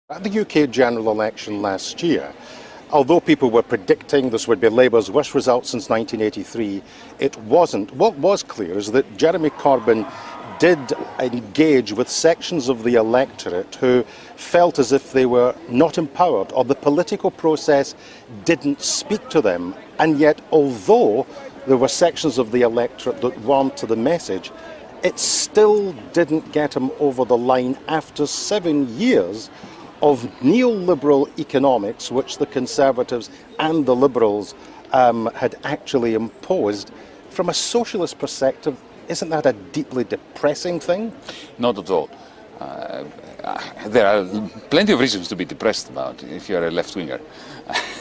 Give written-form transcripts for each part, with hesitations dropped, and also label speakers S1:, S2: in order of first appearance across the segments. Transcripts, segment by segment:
S1: At the UK general election last year, although people were predicting this would be Labour's worst result since 1983, it wasn't. What was clear is that Jeremy Corbyn did engage with sections of the electorate who felt as if they were not empowered or the political process didn't speak to them. And yet, although there were sections of the electorate that warmed to the message, it still didn't get him over the line after 7 years of neoliberal economics, which the Conservatives and the Liberals had actually imposed. From a socialist perspective, isn't that a deeply depressing thing?
S2: Not at all. There are plenty of reasons to be depressed about if you're a left-winger.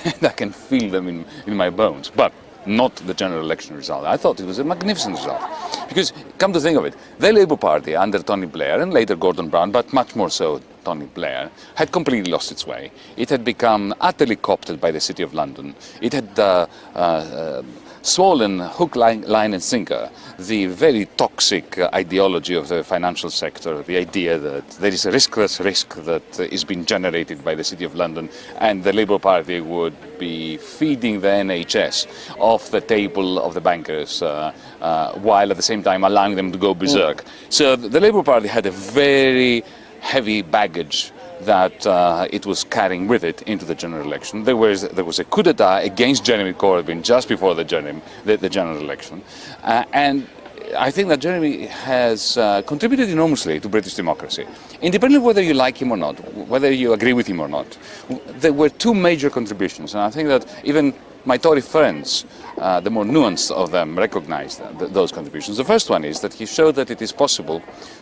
S2: And I can feel them in my bones. But not the general election result. I thought it was a magnificent result. Because, come to think of it, the Labour Party under Tony Blair and later Gordon Brown, but much more so Tony Blair, had completely lost its way. It had become utterly co-opted by the City of London. It had swollen hook, line and sinker the very toxic ideology of the financial sector, the idea that there is a riskless risk that is being generated by the City of London, and the Labour Party would be feeding the NHS off the table of the bankers while at the same time allowing them to go berserk. So the Labour Party had a very heavy baggage that it was carrying with it into the general election. There was a coup d'etat against Jeremy Corbyn just before the general election, and I think that Jeremy has contributed enormously to British democracy. Independently of whether you like him or not, whether you agree with him or not, there were two major contributions, and I think that even my Tory friends, the more nuanced of them, recognise those contributions. The first one is that he showed that it is possible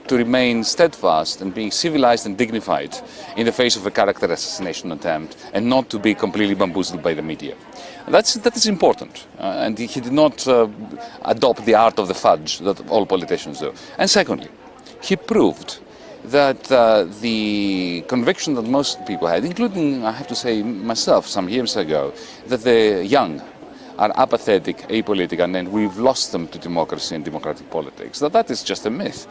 S2: to remain steadfast and be civilised and dignified in the face of a character assassination attempt and not to be completely bamboozled by the media. That is important, and he did not adopt the art of the fudge that all politicians do. And secondly, he proved that the conviction that most people had, including, I have to say, myself some years ago, that the young are apathetic, apolitical, and we've lost them to democracy and democratic politics, that is just a myth.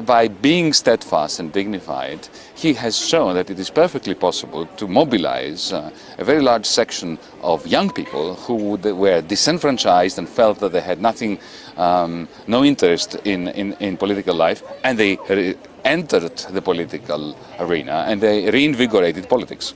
S2: By being steadfast and dignified, he has shown that it is perfectly possible to mobilize a very large section of young people who were disenfranchised and felt that they had nothing, no interest in political life, and they entered the political arena and they reinvigorated politics.